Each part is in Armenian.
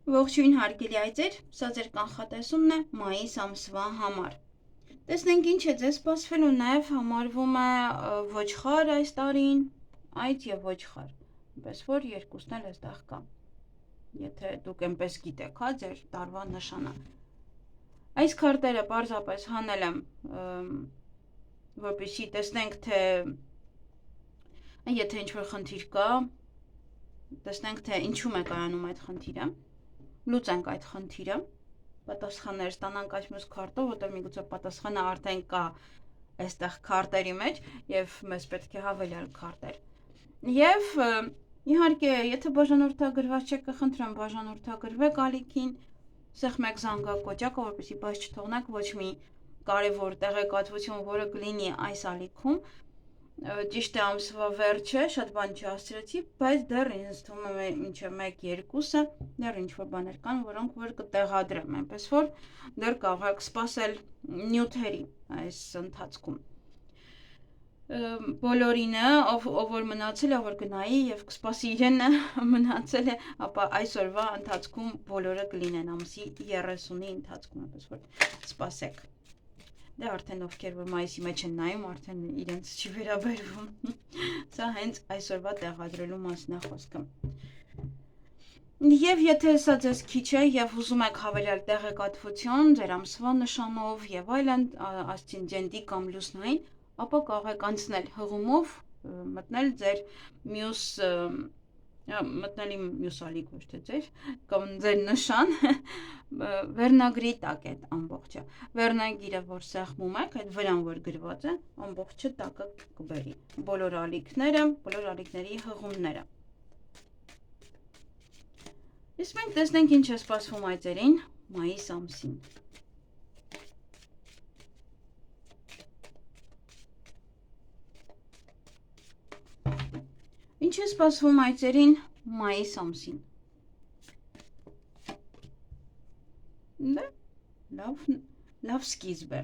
Ողջույն հարգելի այծեր, սա ձեր կանխատեսումն է մայիս ամսվա համար։ Տեսնենք ինչ է ձեզ սպասվելու, նաև համարվում է ոչխար այս տարին, այծ եւ ոչխար, այնպես որ երկուսն էլ այստեղ կա։ Եթե դուք այնպես գիտեք, հա, ձեր տարվա նշանը։ Այս քարտերը պարզապես հանել եմ, որպեսզի տեսնենք, թե եթե ինչ-որ խնդիր կա, տեսնենք, թե ինչու է կայանում այդ խնդիրը, լուծենք այդ խնդիրը, պատասխաններ ստանանք այս մյուս քարտով, որտեղ միգուցե պատասխանը արդեն կա այստեղ քարտերի մեջ եւ մեզ պետք է հավելյալ քարտեր։ Եվ իհարկե, եթե բաժանորդագրված չեք, կխնդրեմ բաժանորդագրվեք ալիքին, սեղ մեկ զանգակոճակը, որպեսզի բաց չթողնեք ոչ մի կարևոր տեղեկատվություն, որը կլինի այս ալիքում, ճիշտ է ամսվա վերջը, շատ բան չհասցրեցի, բայց դեռ ինձ թվում է մինչև 1-2-ը դեռ ինչ-որ բաներ կան, որոնք որ կտեղադրեմ, այնպես որ դեռ կարող եք սպասել նյութերի այս ընթացքում։ Բոլորինը, ով որ մնացել է, որ գնայի եւ կսպասի իրենը մնացել է, ապա այսօրվա ընթացքում բոլորը կլինեն ամսի 30-ի ընթացքում, այնպես որ սպասեք։ Դե արդեն ովքեր որ մայիսի մեջ են նայում, արդեն իրենց չի վերաբերվում։ Սա հենց այսօրվա տեղադրելու մասն է խոսքը։ Եվ եթե սա ձեզ քիչ է եւ ուզում եք հավելյալ տեղեկատվություն ձեր ամսվա նշանով եւ այլն, ասցենջենտի կամ լուսնային, ապա կարող եք անցնել հղումով, մտնել ձեր մյուս մտնել իմ մյուս ալիք ոչ թե ձեր կամ ձեր նշան վերնագրի տակ է ամբողջը վերնագիրը որ սեղմում եք այդ վրան որ գրված է ամբողջը տակը կբերի բոլոր ալիքների հղումները իսկ մենք տեսնենք ինչ է սպասվում այծերին մայիս ամսին Ինչ է սպասվում այծերին մայիս ամսին լավ սկիզբ է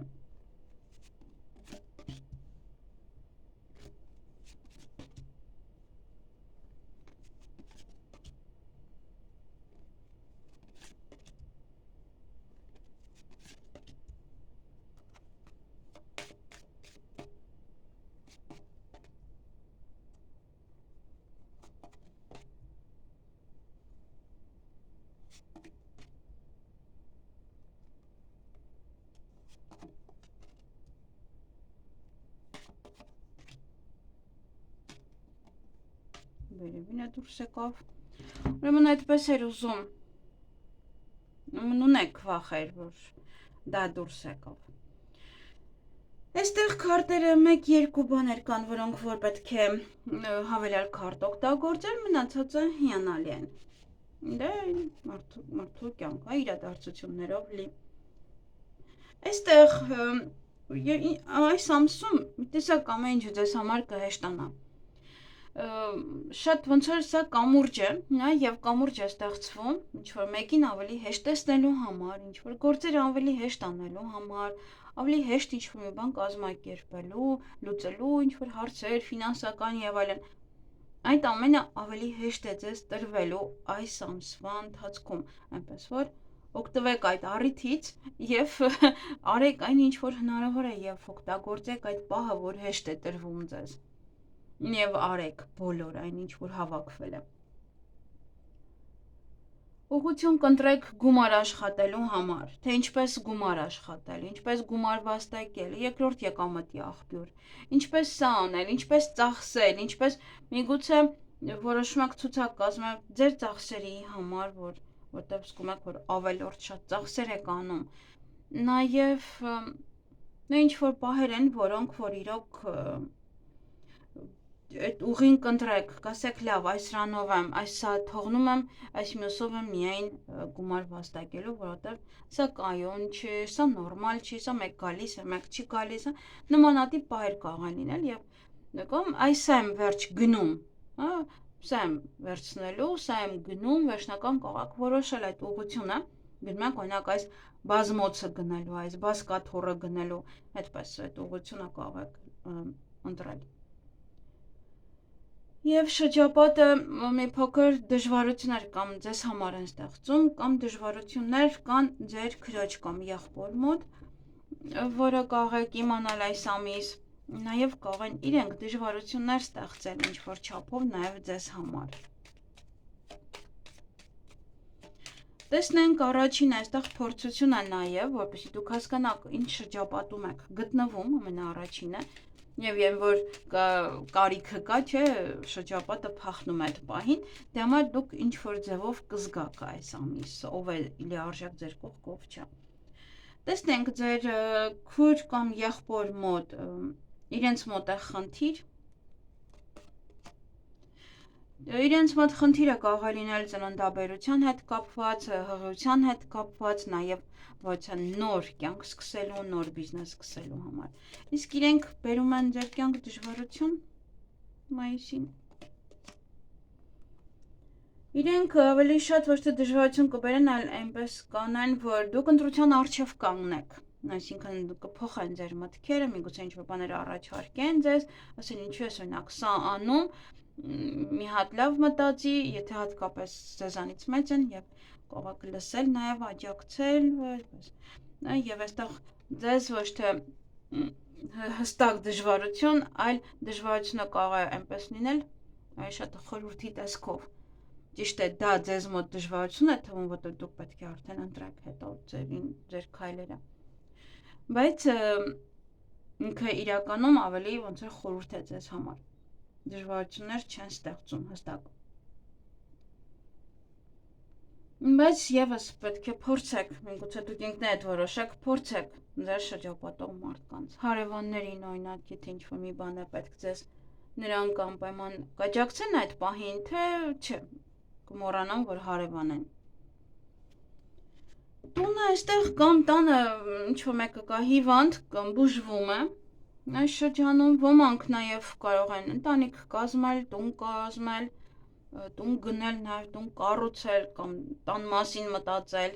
Վերևին է դուրս եկավ, ուրեմն այդպես էր ուզում, ունեք վախեր, որ դա դուրս եկավ։ Այստեղ քարտերը 1-2 բաներ կան, որոնք որ պետք է հավելյալ քարտ օգտագործել, մնացածը հիանալի են։ Դե մարդու կյանք է իրադարձություններով լի։ Այստեղ այս ամսում մի տեսակ ամեն ինչ ձեզ համար կհեշտանա։ Շատ ոնց որ սա կամուրջ է, եւ կամուրջ է ստեղծվում, ինչ որ մեկին ավելի հեշտ տեսնելու համար, ինչ որ գործեր ավելի հեշտ անելու համար, ավելի հեշտ ինչ որ մի բան կազմակերպելու, լուծելու ինչ որ հարցեր, ֆինանսական եւ այլն։ Այդ ամենը ավելի հեշտ է ձեզ տրվելու այս ամսվա ընթացքում, այնպես որ օգտվեք այդ առիթից եւ արեք այն ինչ որ հնարավոր է եւ օգտագործեք այդ պահը, որ հեշտ է տրվում ձեզ։ Եվ արեք բոլոր այն ինչ որ հավաքվել է։ Ուղղություն կընտրեք գումար աշխատելու համար, թե ինչպես գումար աշխատել, ինչպես գումար վաստակել, երկրորդ եկամտի աղբյուր, ինչպես սա անել, ինչպես ծախսել, ինչպես միգուցե որոշում եք ցուցակ կազմել ձեր ծախսերի համար, որտեղ զգում եք որ ավելորդ շատ ծախսեր եք անում։ Նաև ինչ որ պահեր են, որոնք որ իրոք այդ ուղին կընտրեք, կասեք լավ, այս ռանով եմ, այսա թողնում եմ, այս մյուսով եմ միայն գումար վաստակելու, որովհետև սա կայուն չի, սա նորմալ չի, սա մեկ գալիս է, մեկ չի գալիս է, նմանատիպ պահեր կարող են լինել եւ կամ այսա եմ վերջ գնում, հա, սա եմ վերցնելու, սա եմ գնում, վերջնական կարող եք որոշել այդ ուղղությունը, գնում եք օրինակ այս բազմոցը գնելու, այս բասկաթոռը գնելու, այդպես այդ ուղղությունը կարող եք ընտրել։ Եվ շրջապատը մի փոքր դժվարություններ կամ ձեզ համար են ստեղծում, կամ դժվարություններ կան ձեր քրոջ կամ եղբոր մոտ, որը կարող եք իմանալ այս ամիս, նաև կարող են իրենք դժվարություններ ստեղծել ինչ-որ չափով նաև ձեզ համար։ Տեսնենք առաջին այստեղ փորձություն է նաև, որպեսզի դուք հասկանաք ինչ շրջապատում եք գտնվում, ամենաառաջինը, եւ որ կարիքը կա, չէ, շրջապատը փախնում է այդ պահին, դե համար դուք ինչ որ ձևով կզգաք այս ամիս, ով է լիարժեք ձեր կողքով չէ։ Տեսնենք ձեր քույր կամ եղբոր մոտ, իրենց մոտ է խնդիր, իրենց մոտ խնդիրը կարող է լինել ծննդաբերության հետ կապված, հղիության հետ կապված, նաև ոչ նոր կյանք սկսելու, նոր բիզնես սկսելու համար։ Իսկ իրենք բերում են ձեր կյանք դժվարություն մայիսին։ Իրենք ավելի շատ ոչ թե դժվարություն կբերեն, այլ այնպես կանեն, որ դուք ընտրության առջև կանգնեք։ Այսինքն կփոխեն ձեր մտքերը, միգուցե ինչ-որ բաներ առաջարկեն ձեզ, ասեն ինչու ես օրինակ սա անում, մի հատ լավ մտածի, եթե հատկապես ձեզանից մեծ են եւ կարող եք լսել, նաեւ աջակցել, եւ այստեղ ձեզ ոչ թե հստակ դժվարություն, այլ դժվարությունը կարող է այնպես լինել, այլ շատ խորհրդի տեսքով։ Ճիշտ է, դա ձեզ մոտ դժվարություն է թվում, որտեղ դուք պետք է արդեն ընտրեք հետո ձեր քայլերը։ Բայց ինքը իրականում ավելի ոնց որ խորհուրդ է ձեզ համար։ Դժվարություններ չեն ստեղծում հստակ։ Բայց եւս պետք է փորձեք, միգուցե դուք ինքներդ որոշեք, փորձեք ձեր շրջապատող մարդկանց, հարևաններին օրինակ, եթե ինչ-որ մի բան է պետք ձեզ, նրանք անպայման կաջակցեն այդ պահին, թե չէ, կմոռանան, որ հարևան են։ Տունը այստեղ կամ տանը ինչ-որ մեկը կա հիվանդ կամ բուժվում է, այս շրջանում ոմանք նաև կարող են ընտանիք կազմել, տուն կազմել, տուն գնել, նաև տուն կառուցել կամ տան մասին մտածել։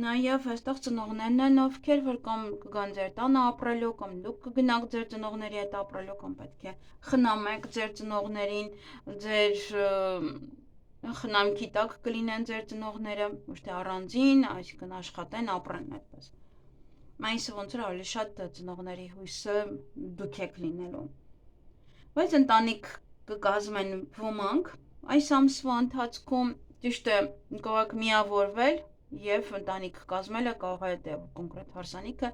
Նաև այստեղ ծնողներն են, ովքեր որ կամ կգան ձեր տանը ապրելու, կամ դուք կգնաք ձեր ծնողների հետ ապրելու, կամ պետք է խնամեք ձեր ծնողներին, ձեր խնամքի տակ կլինեն ձեր ծնողները, ոչ թե առանձին, այսինքն աշխատեն, ապրեն այդպես։ Մայիսը ոնց որ ավելի շատ ծնողների հույսը դուք եք լինելու։ Բայց ընտանիք կկազմեն ոմանք այս ամսվա ընթացքում, ճիշտ է, կարող եք միավորվել եւ ընտանիք կազմելը կարող է դե կոնկրետ հարսանիքը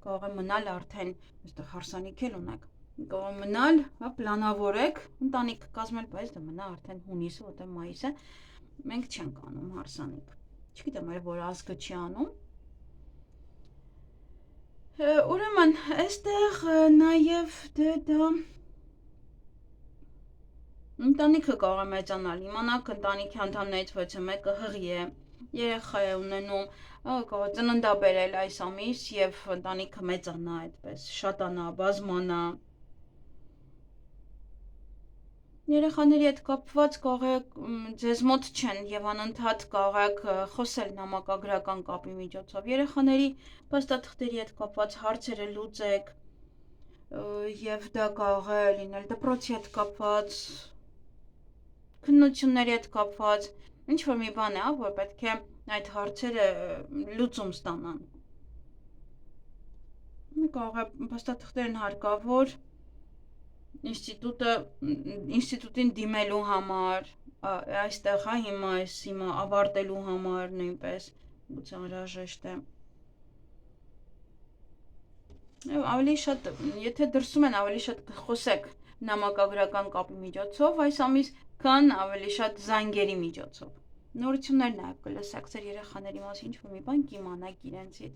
կարող է մնալ արդեն այստեղ հարսանիք էլ ունեք։ Կարող է մնալ, հա, պլանավորեք ընտանիք կազմել, բայց դա մնա արդեն հունիսը, որտեղ մայիսը մենք չենք անում հարսանիք։ Չգիտեմ, որ ազգը չի անում։ Ուրեմն, այստեղ նաև դա ընտանիքը կարող է մեծանալ, իմանաք ընտանիքի անդամներից ոչ մեկը հղի է, երեխա է ունենում, կարող է ծննդաբերել այս ամիս եւ ընտանիքը մեծանա այդպես, շատանա, բազմանա։ Երեխաների հետ կապված կարող եք ձեզ մոտ չեն եւ անընդհատ կարող եք խոսել նամակագրական կապի միջոցով։ Երեխաների փաստաթղթերի հետ կապված հարցերը լուծեք եւ դա կարող է լինել դպրոցի հետ կապված, քննությունների հետ կապված, ինչ որ մի բան է, որ պետք է այդ հարցերը լուծում ստանան։ Կարող է փաստաթղթերն հարկավոր ինստիտուտին դիմելու համար, այստեղ հա հիմա ավարտելու համար նույնպես գուցե անհրաժեշտ է։ Ավելի շատ, եթե դրսում են ավելի շատ խոսեք նամակագրական կապի միջոցով այս ամիս, քան ավելի շատ զանգերի միջոցով։ Նորություններ նաև կլսեք ձեր երեխաների մասին, ինչ-որ մի բան կիմանաք իրենցից։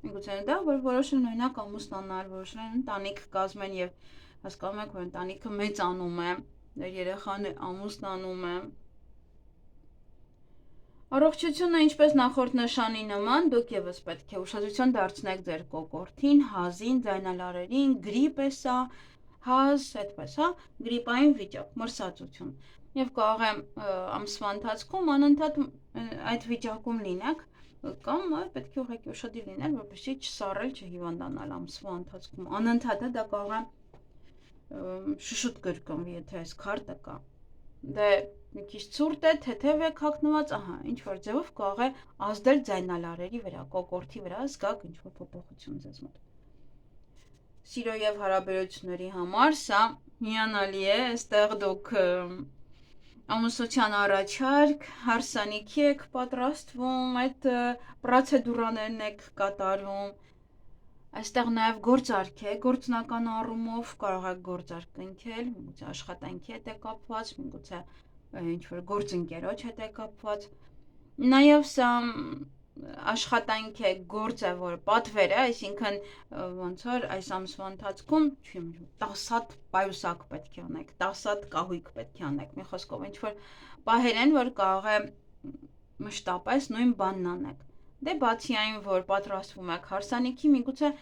Միգուցե դա որ որոշեն օրինակ ամուսնանալ, որոշեն ընտանիք կազմեն եւ հասկանում եք, որ ընտանիքը մեծանում է, դեր երեխան ամուսնանում է։ Առողջությունը ինչպես նախորդ նշանի նման, դուք եւս պետք է ուշադրություն դարձնեք ձեր կոկորդին, հազին, ձայնալարերին, գրիպ է սա, հազ, այդպես, հա, գրիպային վիճակ, մրսածություն։ Եվ կարող է ամսվա ընթացքում անընդհատ այդ վիճակում լինեք, կամ պետք է ուղղակի ուշադիր լինել, որպեսզի չսառել, չհիվանդանալ ամսվա ընթացքում։ Անընդհատ դա կարող է շշուտ կրկնվի, եթե այս քարտը կա։ Դե մի քիչ ցուրտ է, թեթև է հագնված, ահա, ինչ որ ձևով կարող է ազդել ձայնալարերի վրա, կոկորդի վրա, զգաք ինչ որ փոփոխություն ձեզ մոտ։ Սիրո եւ հարաբերությունների համար սա հիանալի է, այստեղ դուք ամուսնության առաջարկ, հարսանիքի եք պատրաստվում, այդ պրոցեդուրաներն եք կատարում, այստեղ նաև գործարք է, գործնական առումով կարող եք գործարք կնքել, միգուցե աշխատանքի հետ է կապված, միգուցե ինչ-որ գործընկերոջ հետ է կապված, նաև սա աշխատանք է, գործ է, որ պատվեր է, այսինքն ոնց որ այս ամսվա ընթացքում 10 հատ պայուսակ պետք է անեք, 10 հատ կահույք պետք է անեք, մի խոսքով ինչ-որ պահեր են, որ կարող է մշտապես նույն բանն անեք։ Դե բացի այն, որ պատրաստվում եք հարսանիքի, միգուցե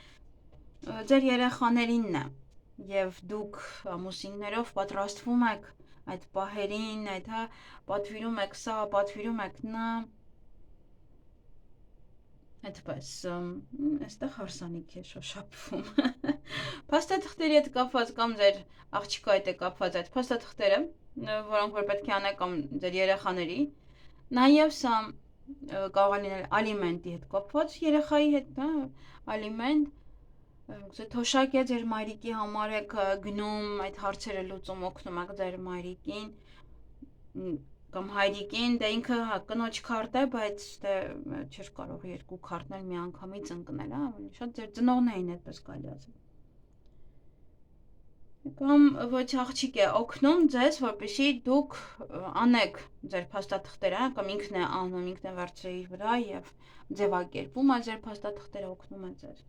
ձեր երեխաներինն է, եւ դուք ամուսիններով պատրաստվում եք այդ պահերին, այդ հա, պատվիրում եք սա, պատվիրում եք նա, այդպես, այստեղ հարսանիք է շոշափվում։ Փաստաթղթերի հետ կապված կամ ձեր աղջիկա հետ է կապված այդ փաստաթղթերը, որոնք որ պետք է անեք կամ ձեր երեխաների, նաև սա կարող է լինել ալիմենտի հետ կապված երեխայի հետ, հա, ալիմենտ, թոշակ է ձեր մայրիկի համար եք գնում այդ հարցերը լուծում, օգնում եք ձեր մայրիկին կամ հայրիկին, դե ինքը կնոջ քարտ է, բայց դե չէր կարող երկու քարտներ մի անգամից ընկնել, հա, ավելի շատ ձեր ծնողներին այդպես կարելի ասել։ Կամ ոչ աղջիկ է օգնում ձեզ, որպեսզի դուք անեք ձեր փաստաթղթերը, կամ ինքն է անում, ինքն է վերցրել իր վրա եւ ձևակերպում այդ ձեր փաստաթղթերը օգնում է ձեզ։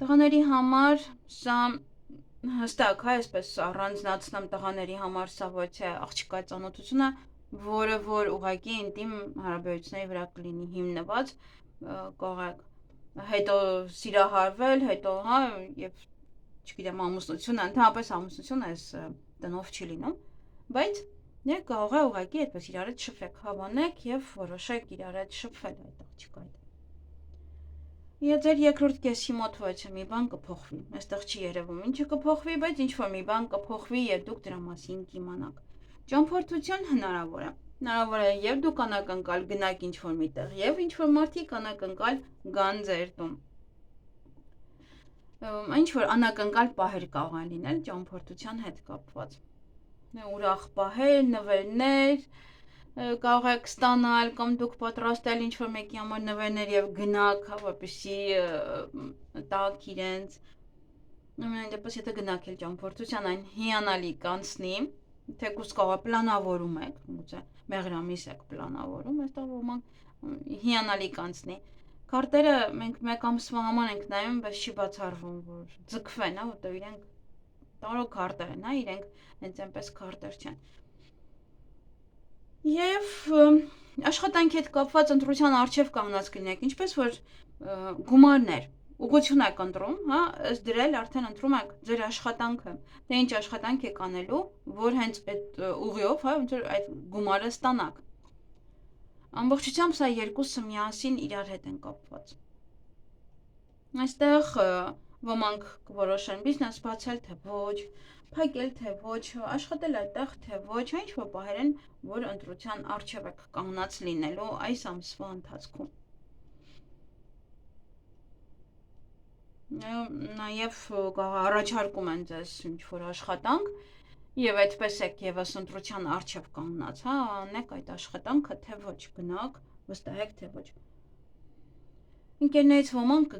Տղաների համար սա հստակ է, այսպես առանձնացնեմ տղաների համար սա ոչ է աղջկա ծանոթությունը, որը որ ուղղակի ինտիմ հարաբերությունների վրա կլինի հիմնված, կարող եք հետո սիրահարվել, հետո հա եւ չգիտեմ ամուսնությունը, ընդհանրապես ամուսնությունը այս տնով չի լինում, բայց դե կարող է ուղղակի այդպես իրար հետ շփվեք, հավանեք եւ որոշեք իրար հետ շփվել այդ աղջկա հետ։ Եվ ձեր երկրորդ կեսի մոտ ոչ մի բան կփոխվի, այստեղ չի երևում ինչը կփոխվի, բայց ինչ որ մի բան կփոխվի եւ դուք դրա մասին կիմանաք։ Ճամփորդություն հնարավոր է։ Հնարավոր է եւ դուք անակնկալ գնաք ինչ որ միտեղ եւ ինչ որ մարդիկ անակնկալ գան ձեր տուն։ Ինչ որ անակնկալ պահեր կարող են լինել ճամփորդության հետ կապված։ Ուրախ պահեր, նվերներ կարող եք ստանալ կամ դուք պատրաստել ինչ որ մեկի համար նվերներ եւ գնաք, հա, որպեսզի տակ իրենց։ Ամեն դեպս եթե գնաք էլ ճամփորդության այն հիանալի կանցնի, թեկուզ կարող է պլանավորում եք, գուցե մեղրամիս եք պլանավորում, այստեղ ոմանք հիանալի կանցնի։ Քարտերը մենք մեկ ամսվա համար ենք նայում, բայց չի բացառվում, որ ձգվեն, հա, որտեղ իրենք տարօ քարտեր են, հա, իրենք հենց այնպես քարտեր չեն։ Եվ աշխատանքի հետ կապված ընտրության արժև կանգնած կլինեք, ինչպես որ գումարներ, ուղղություն եք ընտրում, հա, ըստ դրել արդեն ընտրում եք ձեր աշխատանքը, թե ինչ աշխատանք եք անելու, որ հենց այդ ուղիով, հա, ոնց որ այդ գումարը ստանաք։ Ամբողջությամբ սա երկուսը միասին իրար հետ են կապված։ Այստեղ ոմանք կորոշեն բիզնես բացել, թե ոչ, փակել, թե ոչ, աշխատել այդտեղ, թե ոչ, ինչ որ բաներ են, որ ընտրության առջև եք կանգնած լինելու այս ամսվա ընթացքում։ Նաև առաջարկում են ձեզ ինչ որ աշխատանք, եւ այդպես եք եւս ընտրության առջև կանգնած, հա, անեք այդ աշխատանքը, թե ոչ, գնաք, վստահեք, թե ոչ։ Ընկերներից ոմանք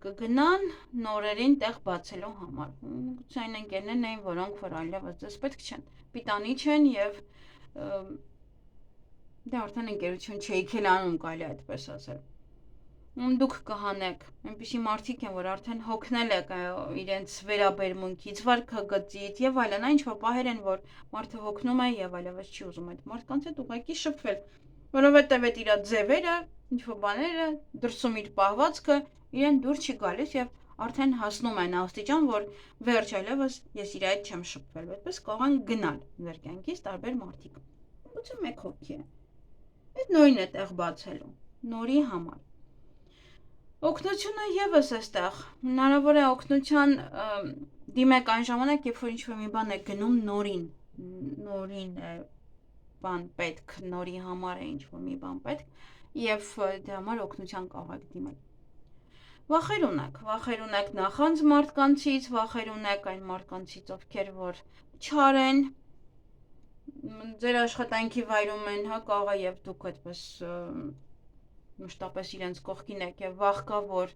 կգնան նորերին տեղ բացելու համար։ Գուցե այն ընկերներն էին, որոնք որ այլևս ձեզ պետք չեն, պիտանի չեն եւ դե արդեն ընկերություն չէիք էլ անում, կարելի այդպես ասել։ Դուք կհանեք, այնպիսի մարդիկ են, որ արդեն հոգնել եք իրենց վերաբերմունքից, վարքագծից եւ այլն, այն ինչ որ պահեր են, որ մարդը հոգնում է եւ այլևս չի ուզում այդ մարդկանց հետ ուղղակի շփվել, որովհետեւ այդ իր ձևերը, ինչ որ բաները, դրսում իր պահվածքը իրեն դուր չի գալիս եւ արդեն հասնում են աստիճան, որ վերջ այլևս ես իր հետ չեմ շփվել, այդպես կարող են գնալ ձեր կյանքից տարբեր մարդիկ։ Գուցե մեկ հոգի է։ Այդ նորին է տեղ բացելու, նորի համար։ Օգնությունը եւս էստեղ։ Հնարավոր է օգնության դիմեք այն ժամանակ, երբ որ ինչ-որ մի բան է գնում նորին է բան պետք, նորի համար է ինչ-որ մի բան պետք, եւ դրա համար օգնության կարող եք դիմել։ Վախեր ունեք նախանձ մարդկանցից, վախեր ունեք այն մարդկանցից, ովքեր որ չար են, ձեր աշխատանքի վայրում են, հա, կարող է եւ դուք այդպես մշտապես իրենց կողքին եք եւ վախ կա, որ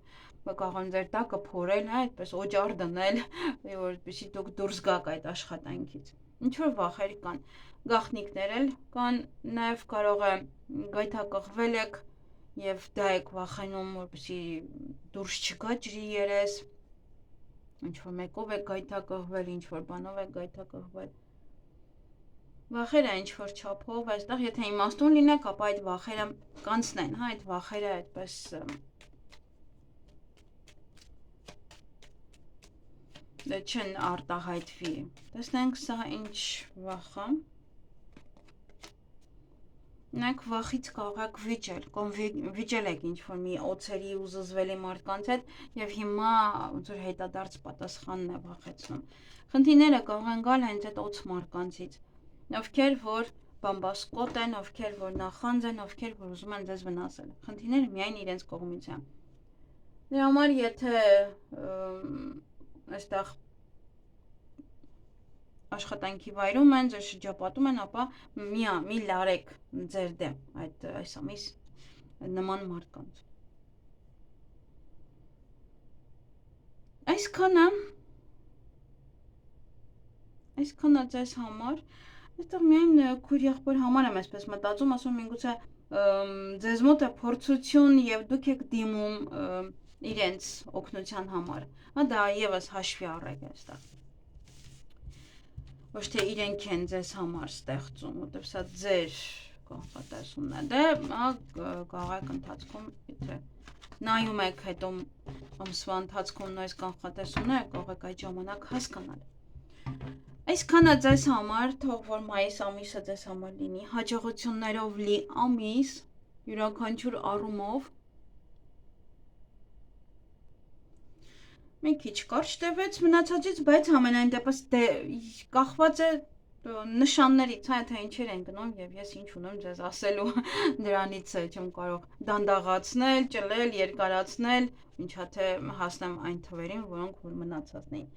կարող են ձեր տակը փորել, հա, այդպես օջար դնել, որպեսզի դուք դուրս գաք այդ աշխատանքից։ Ինչ որ վախեր կան, գաղտնիքներ էլ կան, նաեւ կարող է գայթակղվել եք եւ դա եք վախենում, որպեսզի դուրս չգա ջրի երես, ինչ որ մեկով եք գայթակղվել, ինչ որ բանով եք գայթակղվել։ Վախերը ինչ որ չափով, այստեղ եթե իմաստուն լինեք, ապա այդ վախերը կանցնեն, հա, այդ վախերը այդպես չեն արտահայտվի։ Տեսնենք սա ինչ վախ է։ Նայեք վախից կարող եք վիճել եք ինչ որ մի օծերի ու զզվելի մարդկանց հետ եւ հիմա ոնց որ հետադարձ պատասխանն է վախեցնում։ Խնդիրները կարող են գալ հենց այդ օծ մարդկանցից, ովքեր որ բամբասկոտ են, ովքեր որ նախանձ են, ովքեր որ ուզում են ձեզ վնասել։ Խնդիրները միայն իրենց կողմից են։ Դրա համար եթե այստեղ աշխատանքի վայրում են, ձեր շրջապատում են, ապա մի լարեք ձեր դեմ այս ամիս նման մարդկանց։ Այսքանը ձեզ համար, այստեղ միայն քույր եղբոր համար եմ այսպես մտածում, ասում միգուցե ձեզ մոտ է փորձություն եւ դուք եք դիմում իրենց օգնության համար։ Հա դա եւս հաշվի առեք այստեղ։ Ոչ թե իրենք են ձեզ համար ստեղծում, որտեղ սա ձեր կանխատեսումն է։ Դե կարող եք ընթացքում, եթե նայում եք հետո ամսվա ընթացքում նույն կանխատեսումները, կարող եք այդ ժամանակ հասկանալ։ Այսքանը ձեզ համար, թող որ մայիս ամիսը ձեզ համար լինի հաջողություններով լի ամիս, յուրաքանչյուր առումով։ Մի քիչ կարճ տևեց մնացածից, բայց համենայն դեպս կախված է նշաններից, հա, թե ինչեր են գնում եւ ես ինչ ունեմ ձեզ ասելու դրանից չեմ կարող դանդաղացնել, ճլել, երկարացնել, ինչա թե հասնեմ այն թվերին, որոնք որ մնացածն էին։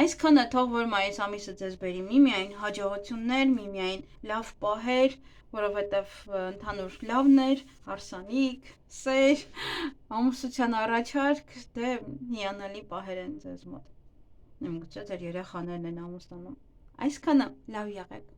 Այսքանը թող որ մայիս ամիսը ձեզ բերի միմիայն հաջողություններ, միմիայն լավ պահեր, որովհետև ընդհանուր լավն էր, հարսանիք, սեր, ամուսության առաջարկ, դե հիանալի պահեր են ձեզ մոտ։ Նույնիսկ ձեր երեխաներն են ամուսնանում։ Այսքանը լավ եղեք։